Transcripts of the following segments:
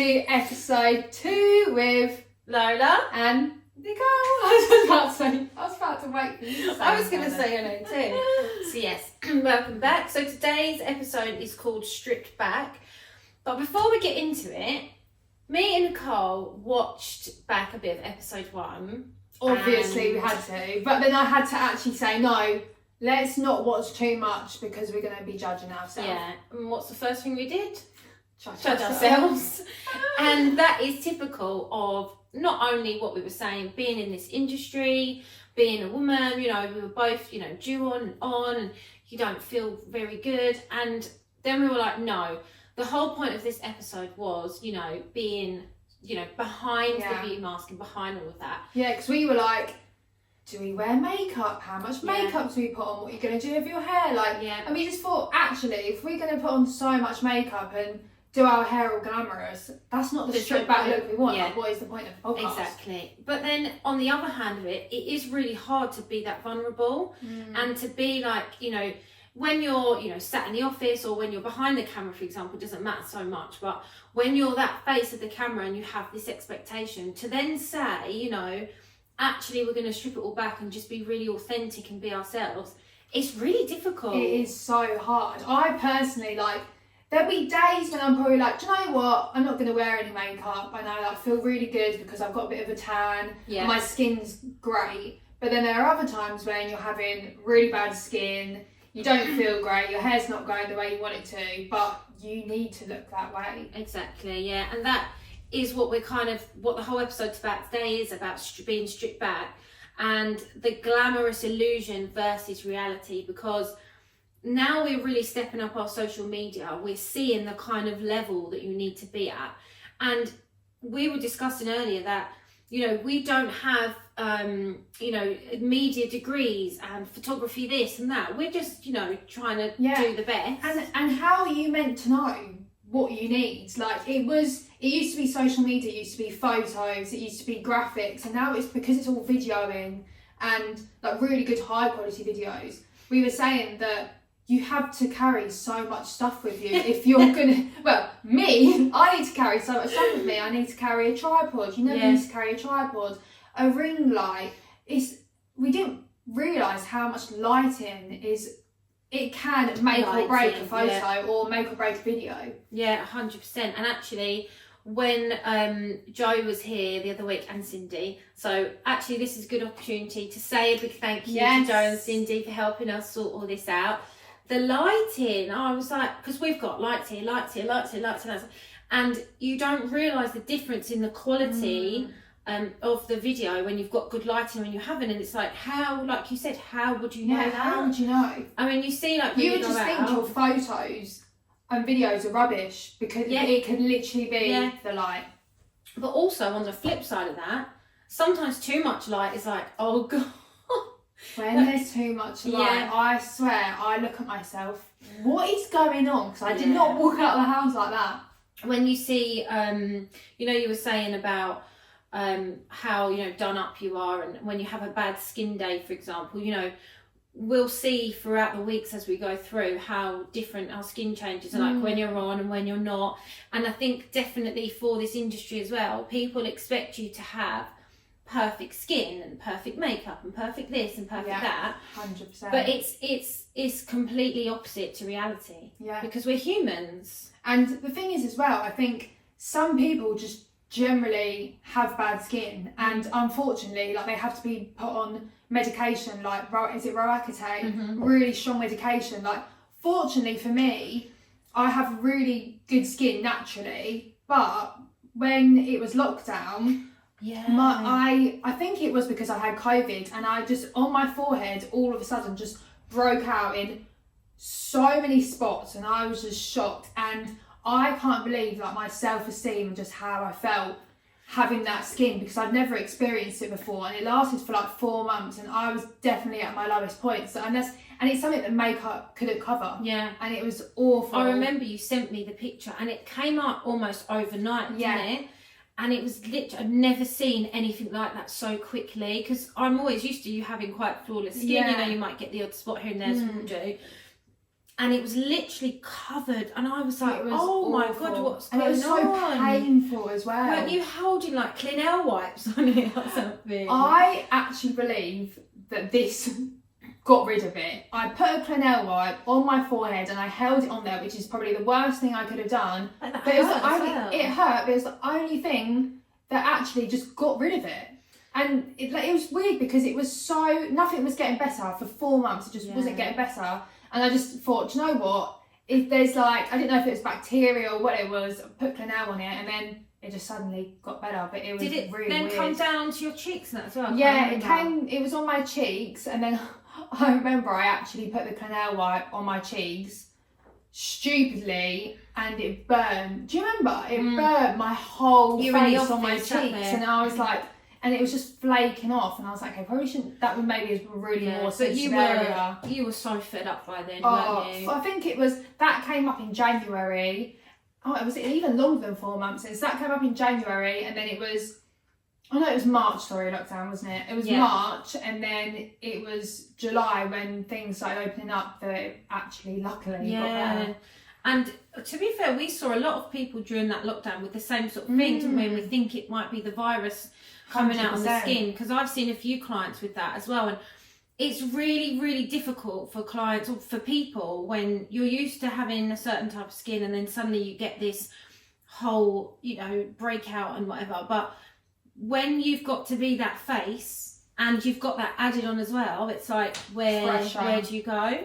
to episode 2 with Lola and Nicole. I was about to wait for you to say I was going to say hello too. So yes, welcome back. So today's episode is called Stripped Back. But before we get into it, me and Nicole watched back a bit of episode 1. Obviously we had to, but then I had to actually say no, let's not watch too much because we're going to be judging ourselves. Yeah, and what's the first thing we did? Judge ourselves. And that is typical of not only what we were saying, being in this industry, being a woman, you know, we were both, you know, due on and you don't feel very good. And then we were like, no, the whole point of this episode was, you know, being, you know, behind the beauty mask and behind all of that. Yeah, because we were like, do we wear makeup? How much makeup do we put on? What are you going to do with your hair? Like, and we just thought, actually, if we're going to put on so much makeup and do our hair all glamorous, that's not the stripped back look we want. Like, what is the point of the podcast? Exactly. But then on the other hand of it, it is really hard to be that vulnerable and to be like, you know, when you're, you know, sat in the office or when you're behind the camera, for example, it doesn't matter so much, but when you're that face of the camera and you have this expectation to then say, you know, actually we're going to strip it all back and just be really authentic and be ourselves, it's really difficult. It is so hard. I personally, like, there'll be days when I'm probably like, do you know what? I'm not going to wear any makeup. I know I feel really good because I've got a bit of a tan. And my skin's great. But then there are other times when you're having really bad skin. You don't feel great. Your hair's not going the way you want it to. But you need to look that way. Exactly, yeah. And that is what what the whole episode's about today is about being stripped back. And the glamorous illusion versus reality, because now we're really stepping up our social media. We're seeing the kind of level that you need to be at. And we were discussing earlier that, you know, we don't have, you know, media degrees and photography this and that. We're just, you know, trying to do the best. And how are you meant to know what you need? Like, it used to be social media, it used to be photos, it used to be graphics. And now it's because it's all videoing and like really good high quality videos. We were saying that you have to carry so much stuff with you if you're gonna, well, me, I need to carry so much stuff with me. I need to carry a tripod. You never need to carry a tripod. A ring light. We didn't realise how much lighting it can make or break a photo or make or break a video. Yeah, 100%. And actually, when Joe was here the other week and Cindy, so actually this is a good opportunity to say a big thank you to Joe and Cindy for helping us sort all this out. The lighting, I was like, because we've got lights here, and you don't realise the difference in the quality of the video when you've got good lighting when you haven't. And it's like, how, like you said, how would you know that? How would you know? I mean, you see, like, you would just think your photos and videos are rubbish because it can literally be the light. But also on the flip side of that, sometimes too much light is like, oh god. When there's too much light, I swear, I look at myself, what is going on? Because I did not walk out of the house like that. When you see, you know, you were saying about how, you know, done up you are, and when you have a bad skin day, for example, you know, we'll see throughout the weeks as we go through how different our skin changes are, like when you're on and when you're not. And I think definitely for this industry as well, people expect you to have perfect skin and perfect makeup and perfect this and perfect that. 100%. But it's completely opposite to reality. Yeah. Because we're humans. And the thing is as well, I think some people just generally have bad skin, and unfortunately, like, they have to be put on medication, like, is it Roaccutane? Really strong medication. Like, fortunately for me, I have really good skin naturally, but when it was lockdown, I think it was because I had COVID, and I just, on my forehead, all of a sudden just broke out in so many spots, and I was just shocked. And I can't believe, like, my self-esteem and just how I felt having that skin, because I'd never experienced it before, and it lasted for like 4 months, and I was definitely at my lowest point. So, and it's something that makeup couldn't cover. Yeah. And it was awful. I remember you sent me the picture, and it came up almost overnight, didn't it? And it was literally, I've never seen anything like that so quickly, because I'm always used to you having quite flawless skin. You know, you might get the odd spot here and there, as people do. and it was literally covered, and I was like, It was oh my awful. God, what's and going on? it was so painful as well. Weren't you holding like Clinell wipes on it or something? I actually believe that this got rid of it. I put a Clinell wipe on my forehead and I held it on there, which is probably the worst thing I could have done. Like that But it was the hurt as only, well. it hurt, but it was the only thing that actually just got rid of it. And it was weird because it was so, nothing was getting better for 4 months. It just wasn't getting better. And I just thought, do you know what? If there's like, I didn't know if it was bacteria or what it was, I put Clinell on it and then it just suddenly got better. But it was Did it really then weird. come down to your cheeks and that as well? Yeah, it was on my cheeks, and then I remember I actually put the Clinell wipe on my cheeks stupidly, and it burned. Do you remember? It burned my whole face on my cheeks, and I was like, and it was just flaking off, and I was like, okay, probably shouldn't. That would maybe is really more sensitive area. You were so fed up by then, Oh, weren't you? I think it was that came up in January. Oh, it was even longer than 4 months since that came up in January, and then it was. Oh no, it was March, lockdown, wasn't it? It was March, and then it was July when things started opening up that it actually, luckily, got better. And to be fair, we saw a lot of people during that lockdown with the same sort of thing, didn't we? And we think it might be the virus coming out on the skin, because I've seen a few clients with that as well. And it's really, really difficult for clients or for people when you're used to having a certain type of skin and then suddenly you get this whole, breakout and whatever. But when you've got to be that face and you've got that added on as well, it's like, where do you go?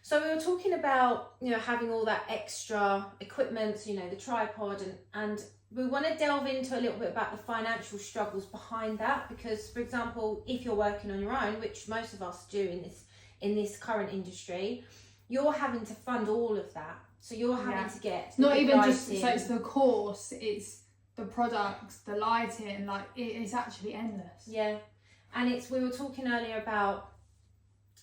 So we were talking about, having all that extra equipment, the tripod, and we want to delve into a little bit about the financial struggles behind that, because, for example, if you're working on your own, which most of us do in this current industry, you're having to fund all of that. So you're having to get not even just so it's the course, it's the products, the lighting, like it's actually endless. Yeah, and we were talking earlier about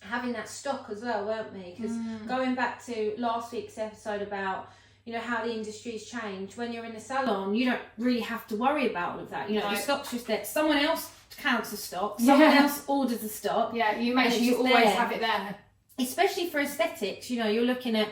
having that stock as well, weren't we? Because going back to last week's episode about how the industry's changed, when you're in a salon you don't really have to worry about all of that. The stock's just there. Someone else counts the stock, someone else orders the stock. Yeah, you make sure you always have it there. Especially for aesthetics, you're looking at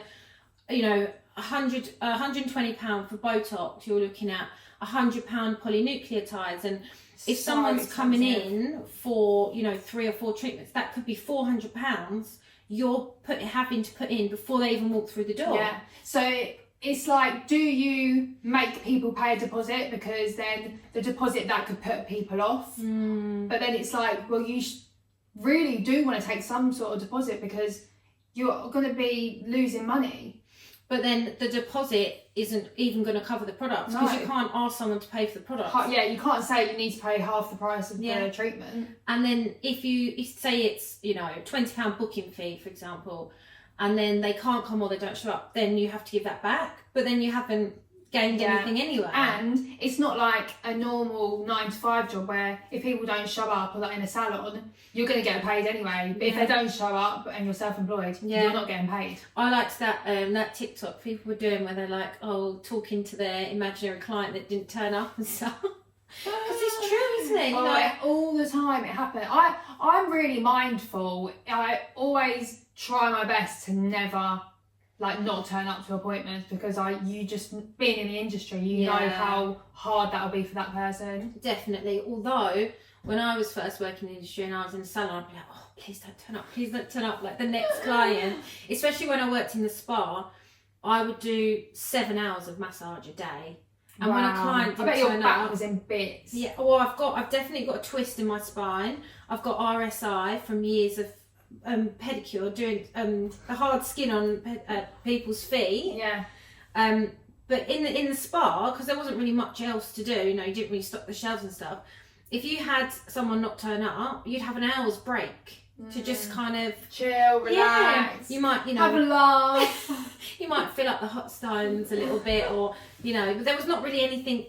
£120 for Botox, you're looking at £100 polynucleotides, and if someone's coming in for 3 or 4 treatments, that could be £400 you're having to put in before they even walk through the door. Yeah, so it's like, do you make people pay a deposit, because then the deposit that could put people off, but then it's like, well, you really do want to take some sort of deposit because you're going to be losing money. But then the deposit isn't even going to cover the products, because you can't ask someone to pay for the products. Yeah, you can't say you need to pay half the price of the treatment. And then if you say it's, £20 booking fee, for example, and then they can't come or they don't show up, then you have to give that back. But then you haven't gained anything anyway. And it's not like a normal 9-to-5 job where if people don't show up, or like in a salon, you're going to get paid anyway. But if they don't show up and you're self-employed, you're not getting paid. I liked that TikTok people were doing where they're like, talking to their imaginary client that didn't turn up and stuff. Because it's true, isn't it? All the time it happens. I'm really mindful. I always try my best to never not turn up to appointments, because you just being in the industry, know how hard that'll be for that person. Definitely. Although when I was first working in the industry and I was in the salon, I'd be like, oh, please don't turn up like the next client. Especially when I worked in the spa, I would do 7 hours of massage a day. And when a client didn't turn up, your back was in bits. Yeah, well, I've definitely got a twist in my spine. I've got RSI from years of pedicure, doing the hard skin on people's feet. Yeah. But in the spa, because there wasn't really much else to do, you didn't really stock the shelves and stuff. If you had someone not turn up, you'd have an hour's break to just kind of chill, relax. You might, have a laugh. You might fill up the hot stones a little bit, or but there was not really anything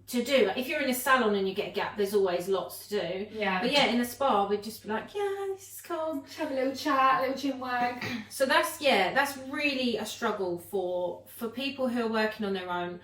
to do. Like, if you're in a salon and you get a gap, there's always lots to do. Yeah. But in a spa, we'd just be like, this is cool. Just have a little chat, a little chin wag. So that's really a struggle for people who are working on their own.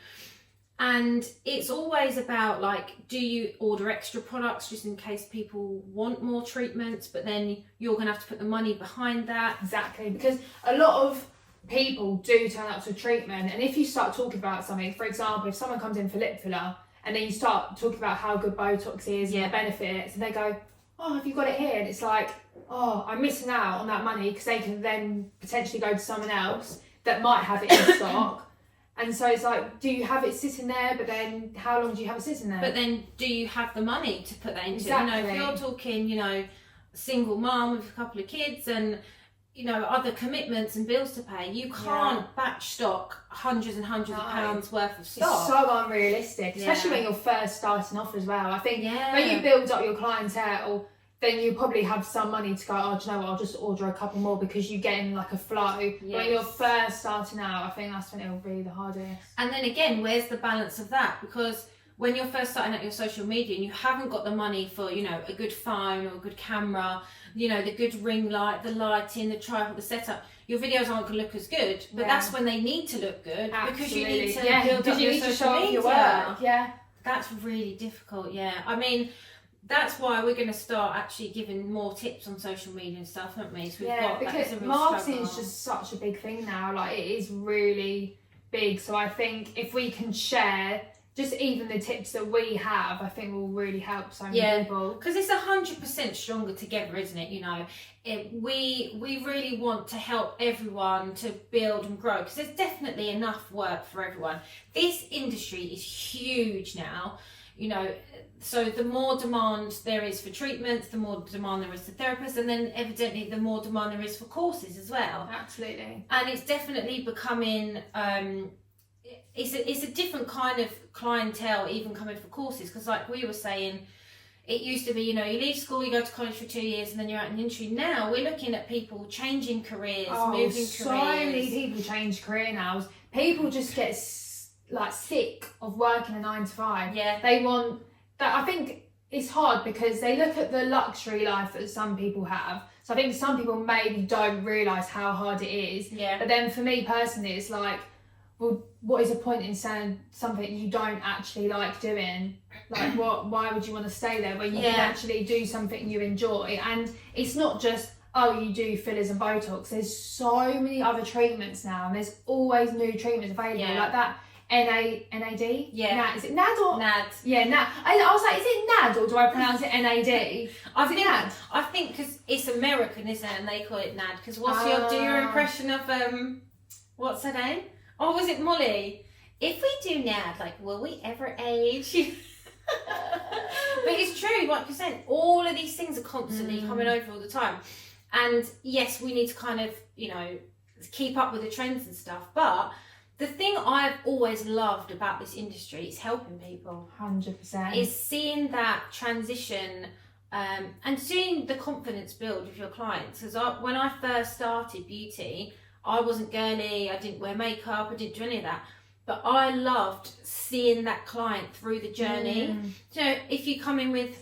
And it's always about do you order extra products just in case people want more treatments, but then you're going to have to put the money behind that. Exactly, because a lot of people do turn up to treatment, and if you start talking about something, for example, if someone comes in for lip filler and then you start talking about how good Botox is and the benefits, and they go, oh, have you got it here? And it's like, oh, I'm missing out on that money, because they can then potentially go to someone else that might have it in stock. And so it's like, do you have it sitting there? But then how long do you have it sitting there? But then do you have the money to put that into? Exactly. You know, if you're talking, you know, single mum with a couple of kids and, you know, other commitments and bills to pay, you can't batch stock hundreds and hundreds of pounds worth of stock. It's so unrealistic, especially when you're first starting off as well. I think when you build up your clientele, then you probably have some money to go, oh, do you know what, I'll just order a couple more, because you get in like a flow. Yes. When you're first starting out, I think that's when it'll be the hardest. And then again, where's the balance of that? Because when you're first starting out your social media and you haven't got the money for, you know, a good phone or a good camera, you know, the good ring light, the lighting, the tripod, the setup, your videos aren't going to look as good. But that's when they need to look good. Absolutely. Because you need to build up your social media. Your work. Yeah. That's really difficult, I mean, that's why we're going to start actually giving more tips on social media and stuff, haven't we? So because marketing is just such a big thing now. Like, it is really big. So I think if we can share just even the tips that we have, I think will really help so many people. Because it's 100% stronger together, isn't it? You know, we really want to help everyone to build and grow, because there's definitely enough work for everyone. This industry is huge now, you know. So the more demand there is for treatments, the more demand there is for therapists, and then evidently the more demand there is for courses as well. Absolutely. And it's definitely becoming, it's a different kind of clientele even coming for courses, because like we were saying, it used to be, you know, you leave school, you go to college for 2 years, and then you're out in the industry. Now we're looking at people changing careers, moving careers. So many people change career now. People just get like sick of working a 9 to 5. Yeah. They want... I think it's hard because they look at the luxury life that some people have. So I think some people maybe don't realise how hard it is. Yeah. But then for me personally, it's like, well, what is the point in saying something you don't actually like doing? Like, why would you want to stay there when you can actually do something you enjoy? And it's not just, oh, you do fillers and Botox. There's so many other treatments now, and there's always new treatments available. Yeah. Like that NAD? Yeah. NAD. Is it NAD or? NAD. Yeah, NAD. I was like, is it NAD or do I pronounce it NAD? I think because it's American, isn't it? And they call it NAD. Because do your impression of, what's her name? Oh, was it Molly? If we do NAD, like, will we ever age? But it's true, like you said, all of these things are constantly coming over all the time. And yes, we need to kind of, you know, keep up with the trends and stuff. But the thing I've always loved about this industry is helping people. 100%. Is seeing that transition and seeing the confidence build with your clients. Because when I first started beauty, I wasn't girly, I didn't wear makeup, I didn't do any of that. But I loved seeing that client through the journey. So if you come in with,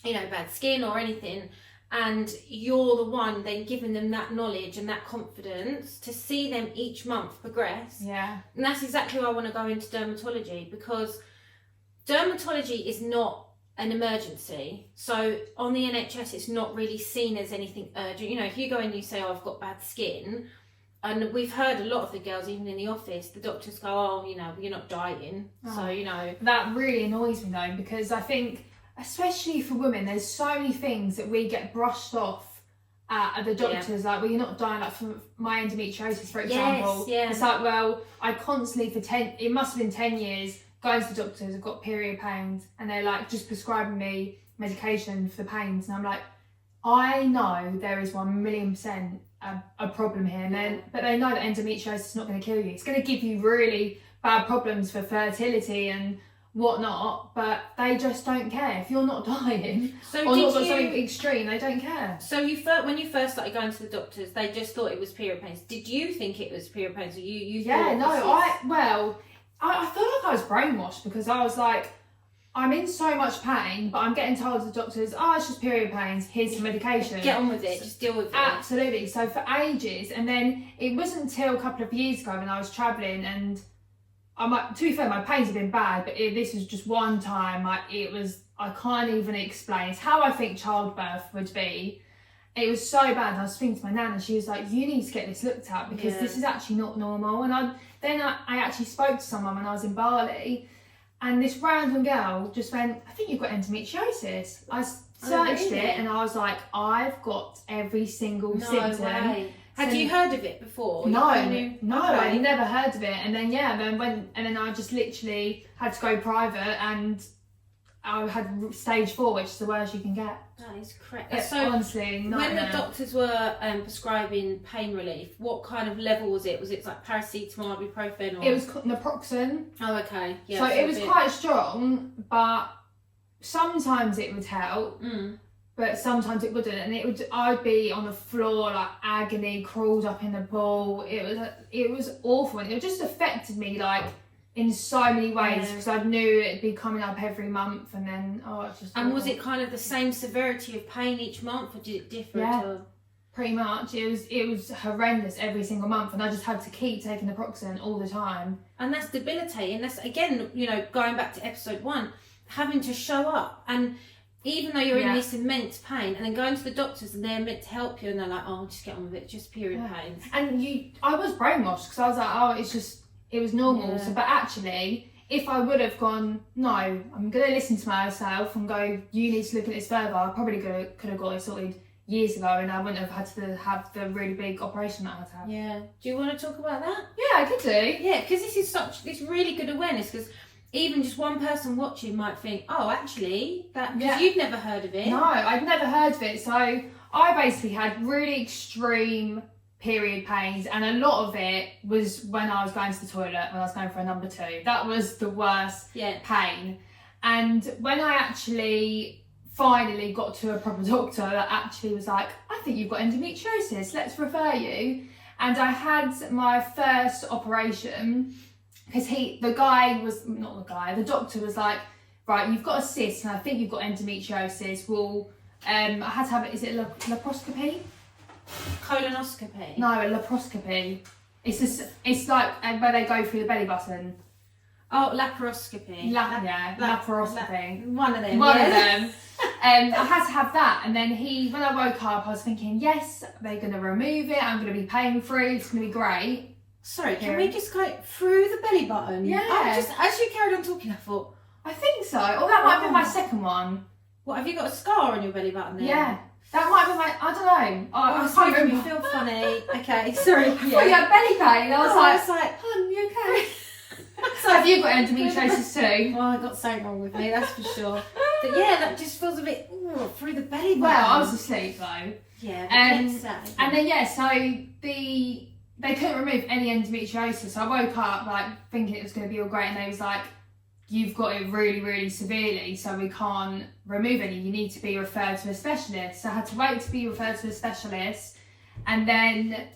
you know, bad skin or anything, and you're the one then giving them that knowledge and that confidence to see them each month progress. Yeah. And that's exactly why I want to go into dermatology, because dermatology is not an emergency. So on the NHS, it's not really seen as anything urgent. You know, if you go in and you say, oh, I've got bad skin, and we've heard a lot of the girls, even in the office, the doctors go, oh, you know, you're not dying. Oh. So, you know. That really annoys me though, because I think, especially for women, there's so many things that we get brushed off at the doctors, like, well, you're not dying, like from my endometriosis, for example. It's like, well, I constantly it must have been 10 years, going to the doctors, I've got period pains, and they're like just prescribing me medication for the pains, and I'm like, I know there is 1,000,000% a problem here, and but they know that endometriosis is not going to kill you. It's going to give you really bad problems for fertility and whatnot, but they just don't care. If you're not dying or not got something extreme, they don't care. So when you first started going to the doctors, they just thought it was period pains. Did you think it was period pains, or you thought I feel like I was brainwashed, because I was like, I'm in so much pain, but I'm getting told to the doctors, oh, it's just period pains, here's some medication. Get on with it, just deal with it. Absolutely. So for ages, and then it wasn't until a couple of years ago when I was travelling, and to be fair, my pains have been bad, but this was just one time, I can't even explain. It's how I think childbirth would be. it was so bad. I was speaking to my nan and she was like, you need to get this looked at because this is actually not normal. And I actually spoke to someone when I was in Bali, and this random girl just went, I think you've got endometriosis. I searched it and I was like, I've got every single symptom. Way. Had you heard of it before? No, I'd never heard of it. And then then I just literally had to go private, and I had stage 4, which is the worst you can get. That is correct. It's so honestly when the doctors were prescribing pain relief, what kind of level was it? Was it like paracetamol, ibuprofen, or? It was naproxen. Oh, okay. Yeah. So it was quite strong, but sometimes it would help. But sometimes it wouldn't, and I'd be on the floor like agony, crawled up in the ball. It was awful, and it just affected me like in so many ways because I knew it'd be coming up every month, and then it's just. And was it kind of the same severity of pain each month, or did it differ? Yeah, pretty much. It was horrendous every single month, and I just had to keep taking the naproxen all the time. And that's debilitating. That's again, going back to episode 1, having to show up and. Even though you're in this immense pain, and then going to the doctors and they're meant to help you, and they're like, "Oh, just get on with it, just period pains." And I was brainwashed because I was like, "Oh, it was normal." Yeah. So, but actually, if I would have gone, "No, I'm going to listen to myself and go, you need to look at this further," I probably could have got it sorted years ago, and I wouldn't have had to have the really big operation that I had to have. Yeah. Do you want to talk about that? Yeah, I could do. Yeah, because this is this really good awareness, because even just one person watching might think, oh, actually, because you've never heard of it. No, I'd never heard of it. So I basically had really extreme period pains, and a lot of it was when I was going to the toilet, when I was going for a number 2. That was the worst pain. And when I actually finally got to a proper doctor that actually was like, I think you've got endometriosis, let's refer you. And I had my first operation. Because the doctor was like, right, you've got a cyst and I think you've got endometriosis. Well, I had to have it, is it laparoscopy? Colonoscopy? No, a laparoscopy. It's like where they go through the belly button. Oh, laparoscopy. Laparoscopy. One of them. One of them. I had to have that, and then when I woke up, I was thinking, yes, they're going to remove it, I'm going to be pain free, it's going to be great. Sorry, can we just go through the belly button? Yeah. As you carried on talking, I thought, I think so. Or that might have been my second one. What, have you got a scar on your belly button there? Yeah. That might have been I don't know. I can't remember. You feel funny. Okay, sorry. I thought you had belly pain. I was like, hon, you okay? So have you got endometriosis too? Well, I got something wrong with me, that's for sure. But yeah, that just feels a bit through the belly button. Well, I was asleep though. Yeah. And then so they couldn't remove any endometriosis. So I woke up like thinking it was going to be all great, and they was like, you've got it really, really severely, so we can't remove any. You need to be referred to a specialist. So I had to wait to be referred to a specialist, and then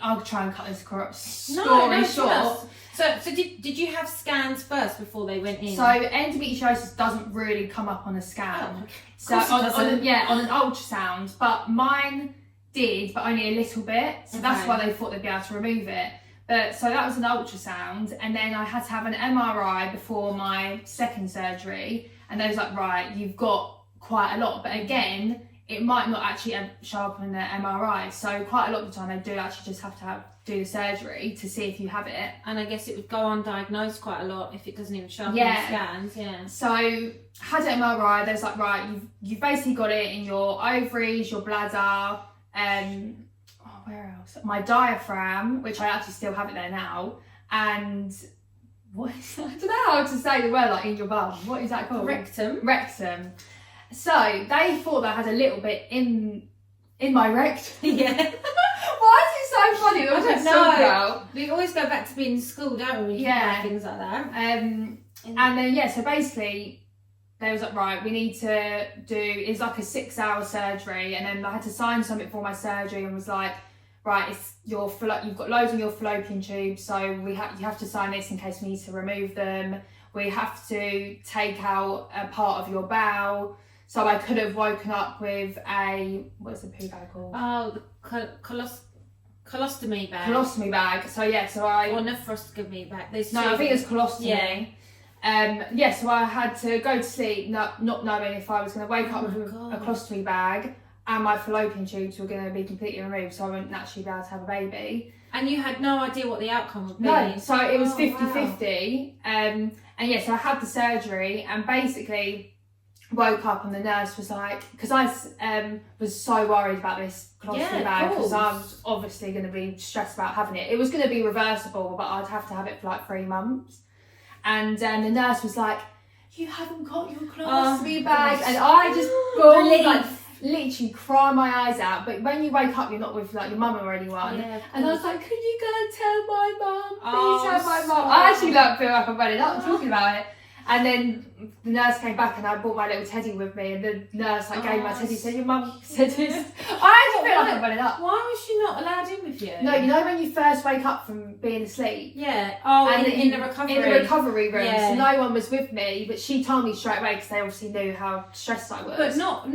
I'll try and cut this story short. So did you have scans first before they went in? So endometriosis doesn't really come up on a scan. So on an ultrasound, but mine did, but only a little bit. So that's why they thought they'd be able to remove it. But so that was an ultrasound, and then I had to have an MRI before my second surgery, and they was like, right, you've got quite a lot, but again, it might not actually show up on the MRI. So quite a lot of the time, they do actually just have to do the surgery to see if you have it. And I guess it would go undiagnosed quite a lot if it doesn't even show up in the scans. Yeah. So had an MRI. They was like, right, you've basically got it in your ovaries, your bladder, where else? My diaphragm, which I actually still have it there now, and I don't know how to say the word, like in your bum. What is that called? Rectum. So they thought that I had a little bit in my rectum. Yeah. Why is it so funny? I don't know. We always go back to being in school, don't we? Yeah. Things like that. And then so basically they was like, right, we need to it's like a 6-hour surgery, and then I had to sign something for my surgery and was like, right, you've got loads in your fallopian tubes, so you have to sign this in case we need to remove them. We have to take out a part of your bowel. So I could have woken up with what's the poo bag called? Oh, the colostomy bag. Colostomy bag. So or nephroscopy bag. I think it's colostomy. So I had to go to sleep not knowing if I was going to wake up with a colostomy bag and my fallopian tubes were going to be completely removed, so I wouldn't naturally be able to have a baby. And you had no idea what the outcome would be? No, so it was 50-50. Wow. And yeah, so I had the surgery and basically woke up and the nurse was like, because I was so worried about this colostomy bag, because I was obviously going to be stressed about having it. It was going to be reversible, but I'd have to have it for like 3 months. And the nurse was like, you haven't got your colostomy bag. And I just like literally cry my eyes out. But when you wake up, you're not with like your mum or anyone. Yeah, and I was like, can you go and tell my mum? Please Oh, tell my so mum. I actually don't feel like I'm running up talking about it. And then the nurse came back and I brought my little teddy with me, and the nurse like gave my teddy, said, your mum said this. I actually feel like I'm running up. Why was she not allowed in with you? No, you know when you first wake up from being asleep? Yeah. Oh, and in the recovery. In the recovery room. Yeah. So no one was with me, but she told me straight away because they obviously knew how stressed I was. But not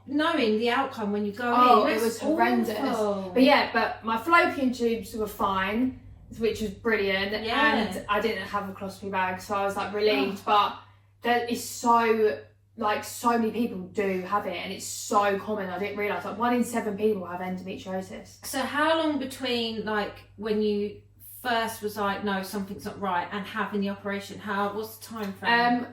knowing the outcome when you go in. Oh, it was horrendous. Awful. But yeah, but my fallopian tubes were fine, which was brilliant. Yeah. And I didn't have a colostomy bag, so I was like relieved. But there is so many people do have it, and it's so common. I didn't realise, like 1 in 7 people have endometriosis. So how long between like when you first was like, no, something's not right, and having the operation? What's the time frame?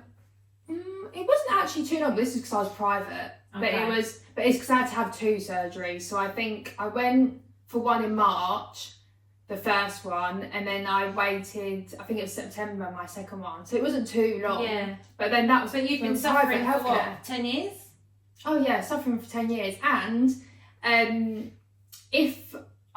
It wasn't actually too long, but this is because I was private. Okay. But it's because I had to have 2 surgeries. So I think I went for one in March, the first one, and then I waited, I think it was September, my second one. So it wasn't too long. Yeah. But then that was. But you've been from suffering private for healthcare. what, 10 years? Oh yeah, suffering for 10 years. And I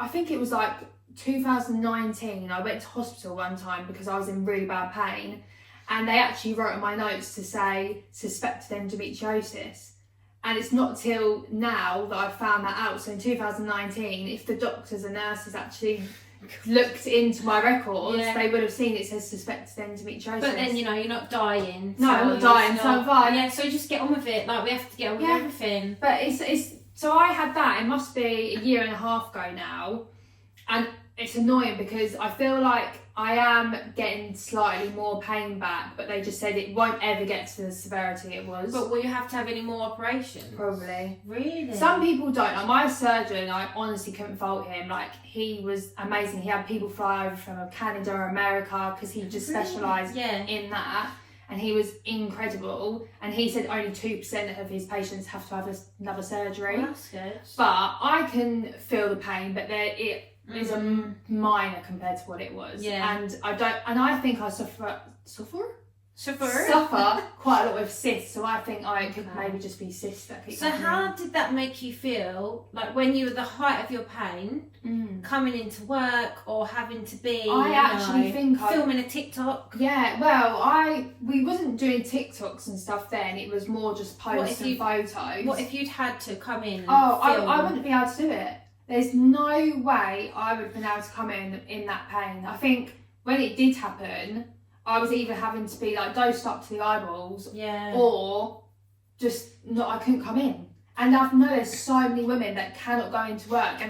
think it was like 2019, I went to hospital one time because I was in really bad pain, and they actually wrote on my notes to say suspected endometriosis. And it's not till now that I've found that out. So in 2019, if the doctors and nurses actually looked into my records, they would have seen it says suspected endometriosis. But then, you know, you're not dying. No, I'm not dying, so I'm fine. Yeah, so just get on with it. Like, we have to get on with everything. But it's so I had that, it must be 1.5 years ago now. And it's annoying because I feel like I am getting slightly more pain back, but they just said it won't ever get to the severity it was. But will you have to have any more operations? Probably. Really? Some people don't. Like my surgeon, I honestly couldn't fault him. Like, he was amazing. He had people fly over from Canada or America because he just specialised in that. And he was incredible. And he said only 2% of his patients have to have another surgery. Well, that's good. But I can feel the pain, but it is a minor compared to what it was. Yeah. And I think I suffer quite a lot with cysts, so I think it could maybe just be cysts that keep happening. How did that make you feel, like when you were the height of your pain, coming into work or having to be filming a TikTok? Yeah, well, we wasn't doing TikToks and stuff then, it was more just posts and photos. What if you'd had to come in and film? I wouldn't be able to do it. There's no way I would have been able to come in that pain. I think when it did happen, I was either having to be like dosed up to the eyeballs, or just I couldn't come in. And I know there's so many women that cannot go into work, and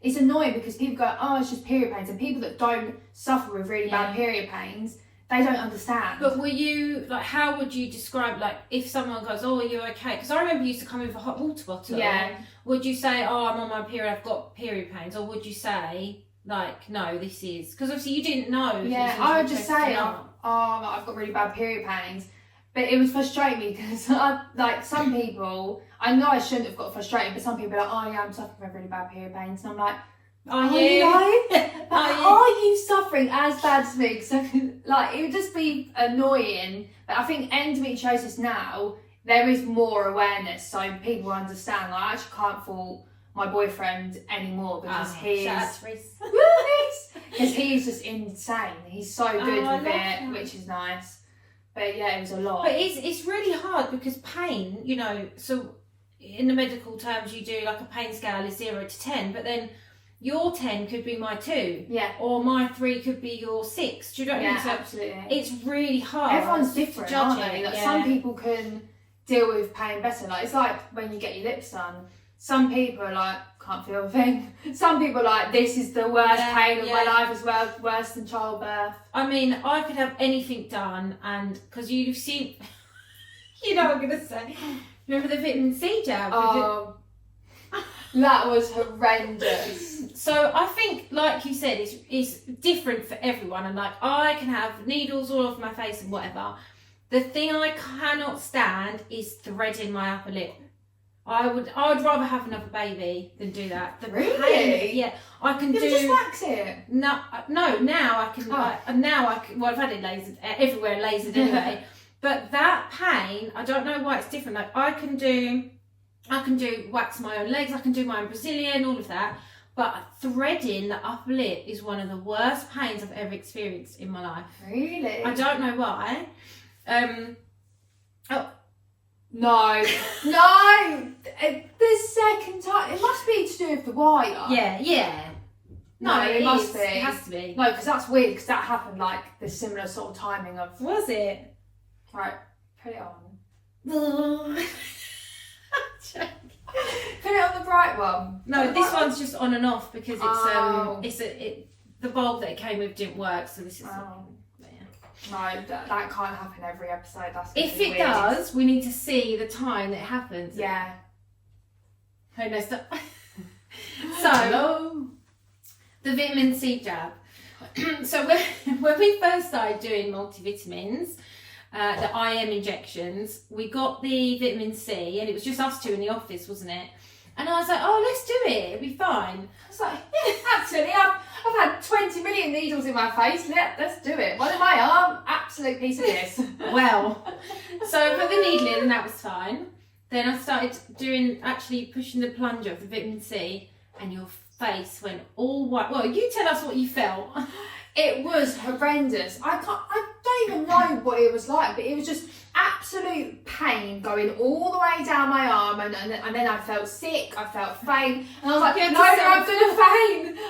it's annoying because people go, oh, it's just period pains, and people that don't suffer with really bad period pains, they don't understand. But were you, like, how would you describe, like, if someone goes, oh, are you okay? Because I remember you used to come in with a hot water bottle. Yeah. Would you say, oh, I'm on my period, I've got period pains? Or would you say, like, no, this is... Because obviously you didn't know. Yeah, I would just say, I've got really bad period pains. But it was frustrating me because, like, some people, I know I shouldn't have got frustrated, but some people are like, oh, yeah, I'm suffering from really bad period pains. And I'm like, are you suffering as bad as me? So, like, it would just be annoying. But I think endometriosis now, there is more awareness, so people understand. Like, I actually can't fault my boyfriend anymore because he is just insane. He's so good with it, which is nice. But yeah, it was a lot. But it's really hard because pain, you know, so in the medical terms you do like a pain scale is 0 to 10, but then your 10 could be my 2. Yeah. Or my 3 could be your 6. Do you know what I mean? So absolutely. it's really hard. Everyone's different, aren't they? Like, some people can deal with pain better. Like, it's like when you get your lips done. Some people are like, can't feel a thing. Some people are like, this is the worst pain of my life as well, worse than childbirth. I mean, I could have anything done, and because you've seen, you know what I'm going to say. Remember the vitamin C jab? That was horrendous. So I think, like you said, it's different for everyone, and like I can have needles all over my face and whatever. The thing I cannot stand is threading my upper lip. I would rather have another baby than do that. The Really? pain, yeah, I can You do. just wax it. No. Now I can. Now I can. Well, I've had it lasered everywhere, lasered anyway. But that pain, I don't know why it's different. Like I can do wax my own legs. I can do my own Brazilian, all of that. But threading the upper lip is one of the worst pains I've ever experienced in my life. Really? I don't know why. No. The second time, it must be to do with the wire. Yeah. No, it must be. It has to be. No, because that's weird. Because that happened like the similar sort of timing of. Was it? Right, put it on. No, Put it on the bright one. this one's just on and off because it's Oh. the bulb that it came with didn't work, so this is. Oh. No, that can't happen every episode. That's If really it weird. does, we need to see the time that it happens. Yeah. Who knows that? Hello. The vitamin C jab. So when we first started doing multivitamins, the IM injections, we got the vitamin C, and it was just us two in the office, wasn't it? And I was like, oh, let's do it. It'll be fine. I was like, yeah, absolutely. I've had 20 million needles in my face. Let's do it. One in my arm, absolute piece of piss. Well, so I put the needle in, and that was fine. Then I started actually pushing the plunger of the vitamin C, and your face went all white. Well, you tell us what you felt. It was horrendous. I don't even know what it was like, but it was just absolute pain going all the way down my arm, and then I felt sick, I felt faint, and I was like, You had no, to I'm gonna faint. And I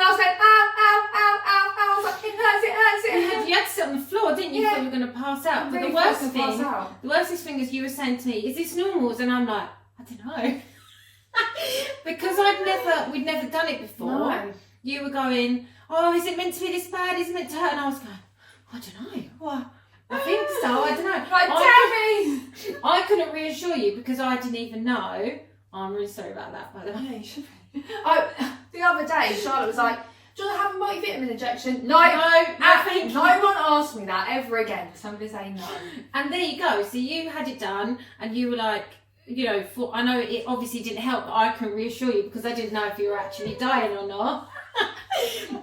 was like, ow, ow, ow, ow, ow. I was like, it hurts. You had to sit on the floor, didn't you? Yeah. You thought you were going to pass out. But Really the worst fast to pass thing, out. the worst thing is you were saying to me, is this normal? And I'm like, I don't know. Because we'd never done it before. No. You were going, oh, is it meant to be this bad? Is it meant to hurt? And I was going, I don't know. Well, I think so. I don't know. Like, damn me. I couldn't reassure you because I didn't even know. Oh, I'm really sorry about that, by the way. Yeah, you should be. The other day, Charlotte was like, do you want to have a multivitamin injection? No, thank you. no one asked me that ever again. Somebody say no. And there you go. So you had it done, and you were like, you know, I know it obviously didn't help, but I couldn't reassure you because I didn't know if you were actually dying or not.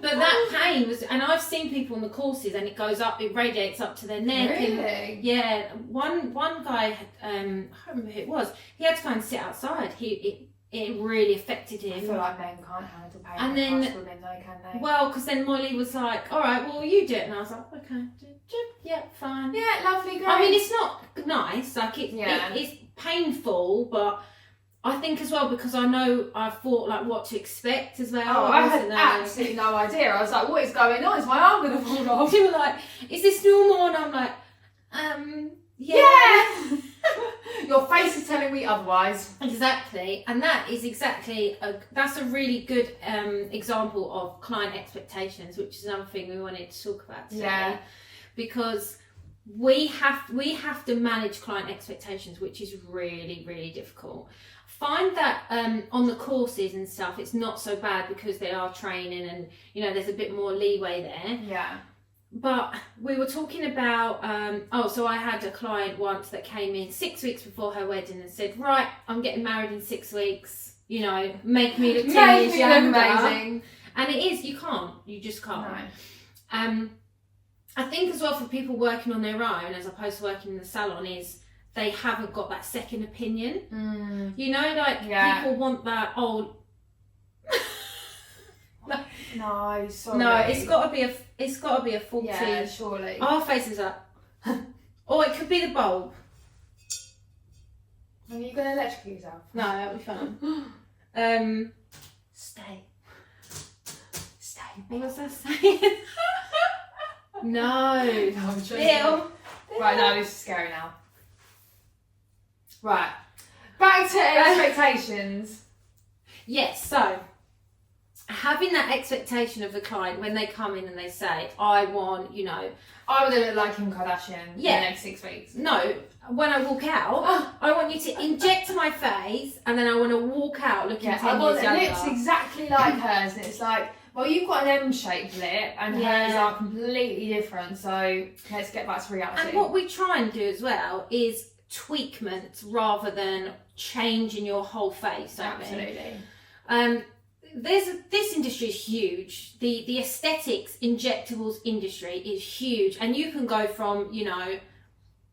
But that pain was, and I've seen people on the courses, and it goes up, it radiates up to their neck. Really? And, yeah. One guy, I can't remember who it was. He had to go and sit outside. It really affected him. I feel like men can't handle pain. And then- women though, can they? Well, because then Molly was like, all right, well, you do it. And I was like, okay, yeah, fine. Yeah, lovely, great. I mean, it's not nice, like Yeah. it's painful, but I think as well, because I know I've thought like what to expect as well. Oh, I had wasn't absolutely no idea. I was like, what is going on? Is my arm going to fall off? You were like, is this normal? And I'm like, yeah. Yeah! Your face is telling me otherwise. Exactly, and that is that's a really good example of client expectations, which is another thing we wanted to talk about today. Yeah. Because we have to manage client expectations, which is really, really difficult. Find that on the courses and stuff, it's not so bad because they are training, and you know there's a bit more leeway there. Yeah. But we were talking about, so I had a client once that came in 6 weeks before her wedding and said, right, I'm getting married in 6 weeks, you know, make me look 10 years younger. Amazing. And it is, you just can't. No. I think as well for people working on their own as opposed to working in the salon is they haven't got that second opinion. You know, like people want that old... No, sorry. No, it's got to be a full Yeah, tooth. surely. Our faces up. Or it could be the bulb. Are you going to electrocute yourself? No, that'll be fun. Stay. What was I saying? No. Bill. Right, no, this is scary now. Right. Back to expectations. Yes, so having that expectation of the client when they come in and they say, I want, you know, I would look like Kim Kardashian in the next 6 weeks. No, when I walk out, I want you to inject my face, and then I want to walk out looking 10 years younger. I want lips exactly like hers, and it's like, well, you've got an M-shaped lip, and hers are completely different, so let's get back to reality. And what we try and do as well is tweakments rather than changing your whole face. Absolutely. This industry is huge. The aesthetics injectables industry is huge, and you can go from, you know,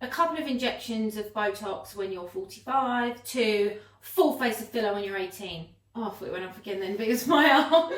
a couple of injections of Botox when you're 45 to full face of filler when you're 18. Oh, I thought it went off again then, but it was my arm.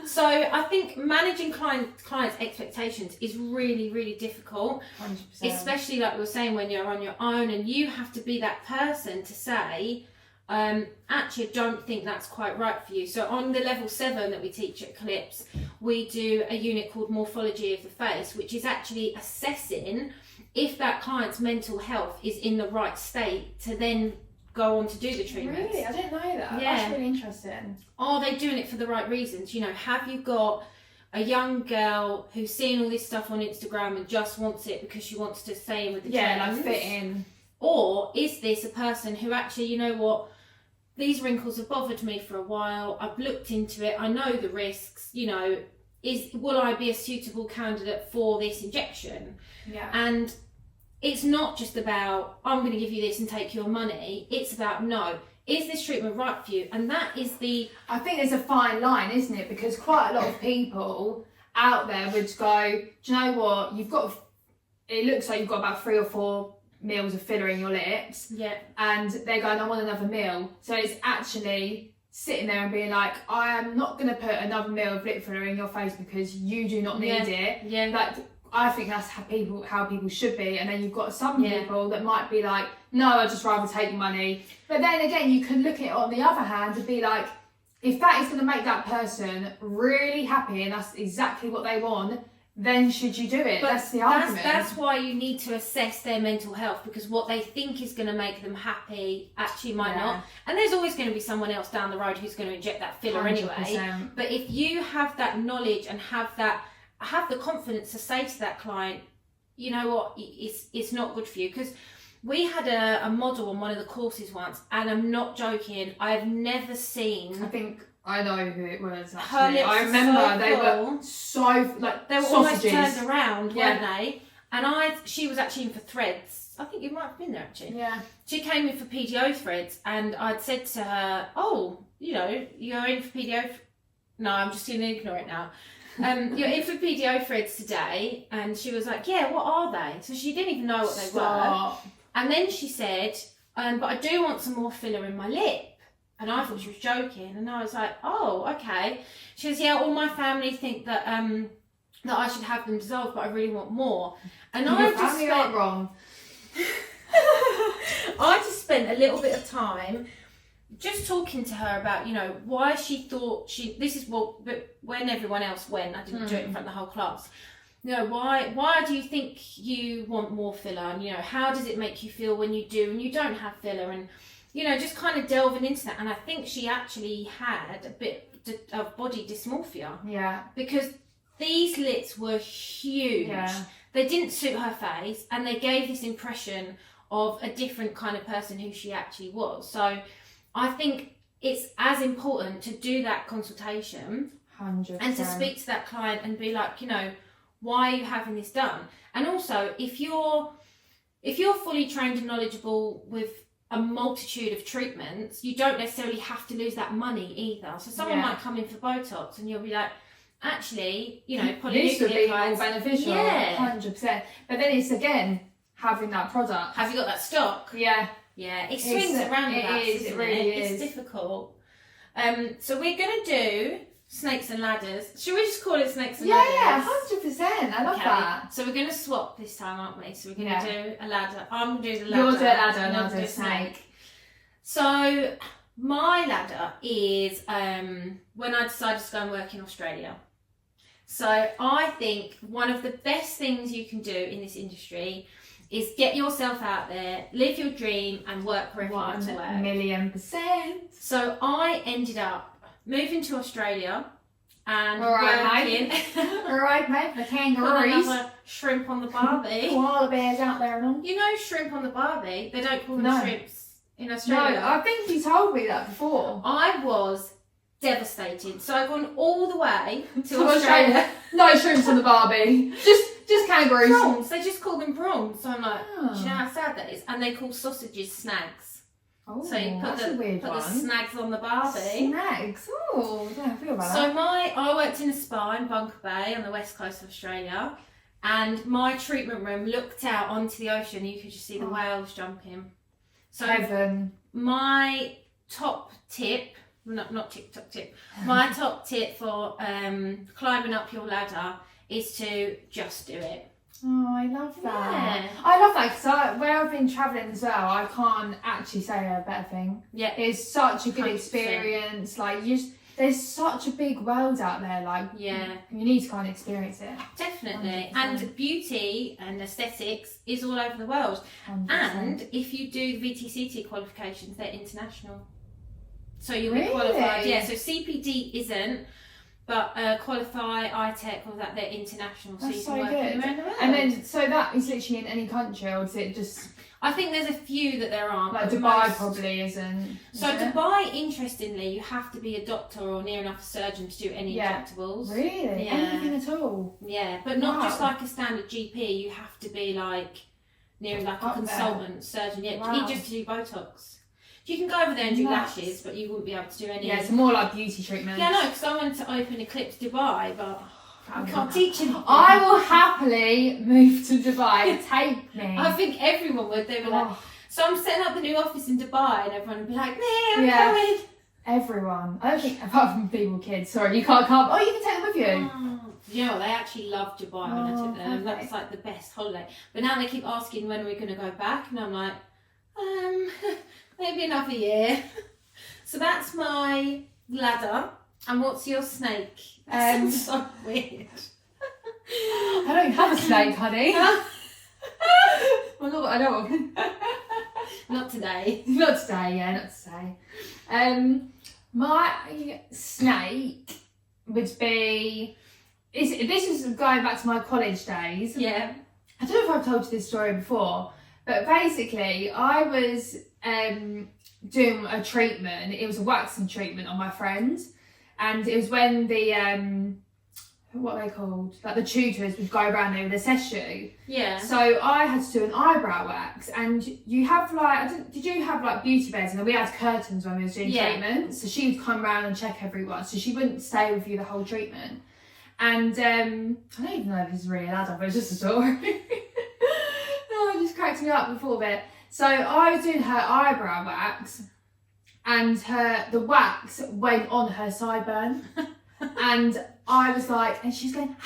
So I think managing clients' expectations is really, really difficult. 100%. Especially like we were saying, when you're on your own and you have to be that person to say, actually, I don't think that's quite right for you. So on the level 7 that we teach at Eclipse, we do a unit called Morphology of the Face, which is actually assessing if that client's mental health is in the right state to then go on to do the treatments. Really? I didn't know that. Yeah. That's really interesting. Are they doing it for the right reasons? You know, have you got a young girl who's seeing all this stuff on Instagram and just wants it because she wants to stay in with the trends? Like fit in. Or is this a person who actually, you know what, these wrinkles have bothered me for a while, I've looked into it, I know the risks, you know, will I be a suitable candidate for this injection? Yeah. And it's not just about, I'm going to give you this and take your money. It's about, no, is this treatment right for you? And that is I think there's a fine line, isn't it? Because quite a lot of people out there would go, do you know what, it looks like you've got about 3 or 4 mils of filler in your lips, and they're going, I want another mil. So it's actually sitting there and being like, I am not going to put another mil of lip filler in your face because you do not need it. Like, I think that's how people should be. And then you've got some people that might be like, no, I'd just rather take money. But then again, you can look at it on the other hand and be like, if that is going to make that person really happy and that's exactly what they want, then should you do it? But that's the argument. That's why you need to assess their mental health, because what they think is going to make them happy actually might not. And there's always going to be someone else down the road who's going to inject that filler 100%. anyway. But if you have that knowledge and have the confidence to say to that client, you know what, it's not good for you. Because we had a model on one of the courses once, and I'm not joking, I've never seen... I think I know who it was, actually. Her lips I remember so they full. were so, like, they were sausages. almost turned around, weren't they? And she was actually in for threads. I think you might have been there, actually. Yeah. She came in for PDO threads, and I'd said to her, oh, you know, you're in for PDO... No, I'm just going to ignore it now. You're in for PDO threads today, and she was like, yeah, what are they? So she didn't even know what they were. And then she said, but I do want some more filler in my lip. And I thought she was joking, and I was like, oh, okay. She goes, yeah, all my family think that that I should have them dissolved, but I really want more. And Your family aren't wrong. I just spent a little bit of time just talking to her about, you know, why she thought but when everyone else went, I didn't do it in front of the whole class. You know, why do you think you want more filler? And, you know, how does it make you feel when you do and you don't have filler? And, you know, just kind of delving into that. And I think she actually had a bit of body dysmorphia. Yeah. Because these lips were huge. Yeah. They didn't suit her face, and they gave this impression of a different kind of person who she actually was. So I think it's as important to do that consultation 100%. And to speak to that client and be like, you know, why are you having this done? And also, if you're fully trained and knowledgeable with a multitude of treatments, you don't necessarily have to lose that money either. So someone might come in for Botox and you'll be like, actually, you know, this would be more polynucleotides, beneficial, 100%. But then it's again having that product. Have you got that stock? Yeah. Yeah, it swings around with us, it really is. It's difficult. So we're going to do snakes and ladders. Should we just call it snakes and ladders? Yeah, 100%. I love that. So we're going to swap this time, aren't we? So we're going to do a ladder. I'm going to do the ladder. You'll do a ladder and I'll do a snake. So my ladder is when I decided to go and work in Australia. So I think one of the best things you can do in this industry is get yourself out there, live your dream, and work wherever you want to work. 1,000,000%. So I ended up moving to Australia and All right, working All right, mate, the on kangaroos. another shrimp on the Barbie. Koala bears out there and all. You know shrimp on the Barbie? They don't call them No. shrimps in No, Australia. I think you told me that before. I was devastated. So I've gone all the way to To Australia. No shrimps on the Barbie. Just kangaroos. Prawns. They just call them prawns. So I'm like, Oh. do you know how sad that is? And they call sausages snags. Oh, So you put that's a weird the one. snags on the Barbie. Snags. Oh, I don't know how I feel about So that. I worked in a spa in Bunker Bay on the west coast of Australia, and my treatment room looked out onto the ocean. You could just see the whales jumping. So Heaven. my top tip, not TikTok tip, my top tip for climbing up your ladder is to just do it. Oh, I love that. Yeah. I love that because where I've been travelling as well, I can't actually say a better thing. Yeah. It's such a good 100%. experience. Like there's such a big world out there. Like Yeah. you need to kind of experience it. Definitely. 100%. And beauty and aesthetics is all over the world. 100%. And if you do the VTCT qualifications, they're international. So you'll be Really? qualified. Yeah, so CPD isn't, but Qualify, iTech, all that, they're international. So That's you so can work good. anywhere in the world. And then so that is literally in any country, or is it just I think there's a few that there aren't. like but Dubai most- probably isn't? So is it? Dubai, interestingly, you have to be a doctor or near enough a surgeon to do any Yeah. injectables. Really? Yeah. Anything at all? Yeah, but not Wow. just like a standard GP. You have to be like near like a Up there. consultant, surgeon. Yeah, Wow. just to do Botox. You can go over there and do Nuts. lashes, but you wouldn't be able to do any. Yeah, it's more like beauty treatment. Yeah, no, because I went to open Eclipse Dubai, but I can't teach anything. I will happily move to Dubai. Take me. I think everyone would. They were like, Oh, so I'm setting up the new office in Dubai, and everyone would be like, "Yeah, I'm Yeah. coming." everyone. I don't think, apart from people with kids. Sorry, you can't come. Oh, you can take them with you. Oh, you know, they actually loved Dubai when I took them. That was perfect. like the best holiday. But now they keep asking when we're going to go back, and I'm like, maybe another year. So that's my ladder. And what's your snake? That sounds so weird. I don't have a snake, honey. Well, not that I know of. Not today. Not today, yeah, not today. My snake would be. This is going back to my college days. Yeah. I don't know if I've told you this story before, but basically, I was doing a treatment. It was a waxing treatment on my friend, and it was when the what are they called? Like the tutors would go around there with assess you. Yeah. So I had to do an eyebrow wax, and you have like, did you have like beauty beds? And then we had curtains when we was doing Yeah. treatment. So she would come around and check everyone. So she wouldn't stay with you the whole treatment. And I don't even know if this is really allowed, but it's just a story. Oh, it just cracked me up before bit. So I was doing her eyebrow wax, and the wax went on her sideburn. And I was like, and she's going,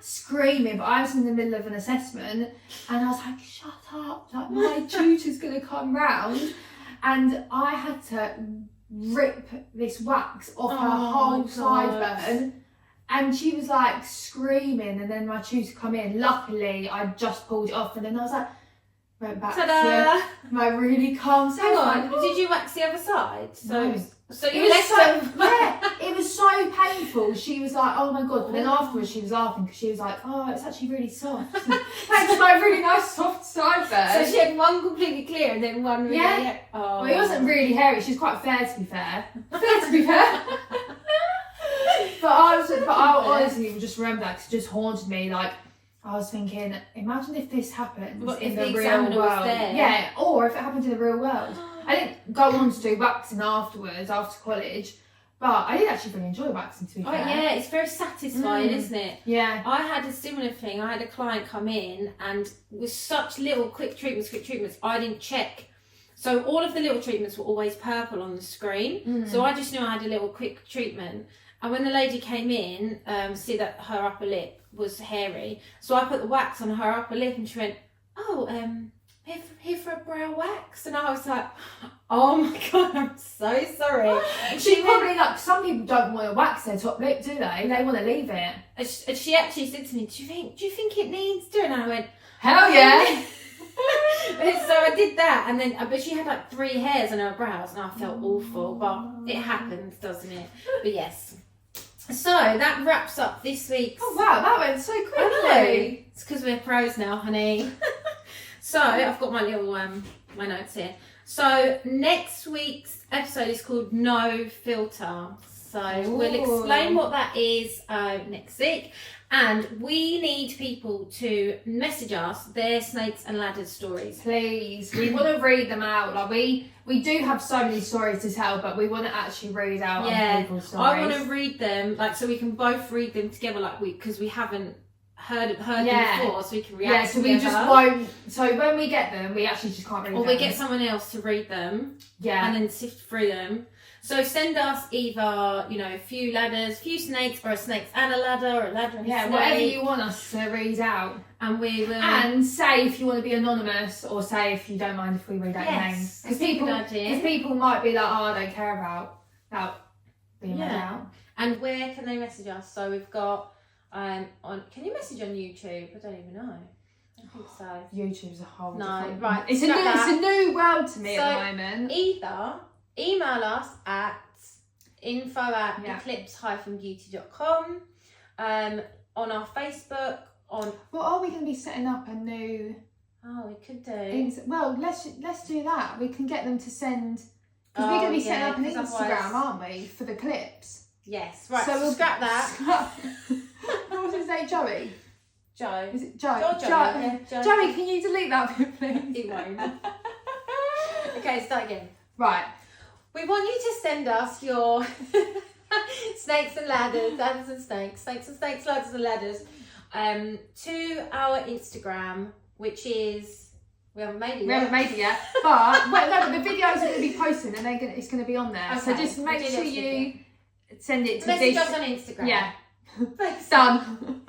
screaming, but I was in the middle of an assessment, and I was like, shut up, like my tutor's gonna come round. And I had to rip this wax off her whole God. sideburn. And she was like screaming, and then my tutor come in. Luckily, I just pulled it off, and then I was like, went back Ta-da! to my really calm self. Hang on, like, did you wax the other side? So, No. so It you was left so, them. yeah, it was so painful. She was like, oh my God. But then afterwards she was laughing because she was like, oh, it's actually really soft. Thanks for my really nice soft sideburn. So she had one completely clear and then one really. Yeah. Oh. Well, it wasn't really hairy. She was quite fair, to be fair. But I honestly just remember that because it just haunted me. Like, I was thinking, imagine if this happened What, in if the the real examiner was world. there? Yeah, or if it happened in the real world. I didn't go on to do waxing afterwards, after college, but I did actually really enjoy waxing, to be Oh fair. yeah, it's very satisfying, isn't it? Yeah. I had a similar thing. I had a client come in, and with such little quick treatments, I didn't check. So all of the little treatments were always purple on the screen. So I just knew I had a little quick treatment. And when the lady came in, see that her upper lip was hairy. So I put the wax on her upper lip, and she went, "Oh, here for a brow wax." And I was like, "Oh my God, I'm so sorry." And She probably, like, some people don't want to wax their top lip, do they? They want to leave it. And she actually said to me, do you think it needs doing? And I went, Hell yeah. so I did that, and then but she had like 3 hairs on her brows, and I felt awful. But it happens, doesn't it? But yes. So that wraps up this week's. Oh wow, that went so quickly. I know. It's because we're pros now, honey. So I've got my little my notes here. So next week's episode is called No Filter. So we'll explain what that is next week. And we need people to message us their snakes and ladders stories. Please, we want to read them out. Like we do have so many stories to tell, but we want to actually read out other people's stories. I want to read them, like, so we can both read them together, like because we haven't heard them before, so we can react. Yeah, so we just won't. So when we get them, we actually just can't read them. Or we get someone else to read them. Yeah. And then sift through them. So send us either, a few ladders, few snakes, or a snakes and a ladder, or a ladder and a snake. Whatever you want us to read out. And we will. And say if you want to be anonymous, or say if you don't mind if we read out your names. Because people might be like, oh, I don't care about being read out. And where can they message us? So we've got can you message on YouTube? I don't even know. I think so. YouTube's a whole different... Right. It's a new world to me at the moment. Either email us at info@eclipse-beauty.com, on our Facebook, Well, are we going to be setting up a new... Oh, we could do. Well, let's do that. We can get them to send... Because we're going to be setting up an Instagram, aren't we, for the clips? Yes. Right, so we'll scrap that. What was his name? Joey? Joe. Is it Joe? Joe. Joey, can you delete that bit, please? He won't. Okay, start again. Right. We want you to send us your snakes and ladders, ladders and snakes, ladders and ladders, to our Instagram, which is, we haven't made it yet. But the videos are going to be posted and it's going to be on there. Okay. So just make sure you send it to message us on Instagram. Yeah. Done.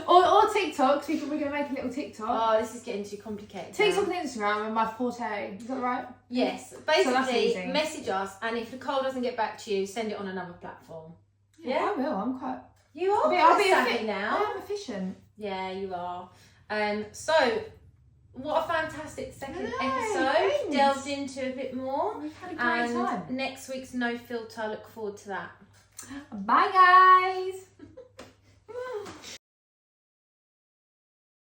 or TikTok. So we're going to make a little TikTok. Oh, this is getting too complicated. TikTok and Instagram are my forte. Is that right? Yes. Basically, message us, and if Nicole doesn't get back to you, send it on another platform. Yeah, I will. I'm quite. You are. I'll be savvy now. I am efficient. Yeah, you are. So, what a fantastic second episode. Thanks. Delved into a bit more. We've had a great time. Next week's No Filter. Look forward to that. Bye, guys.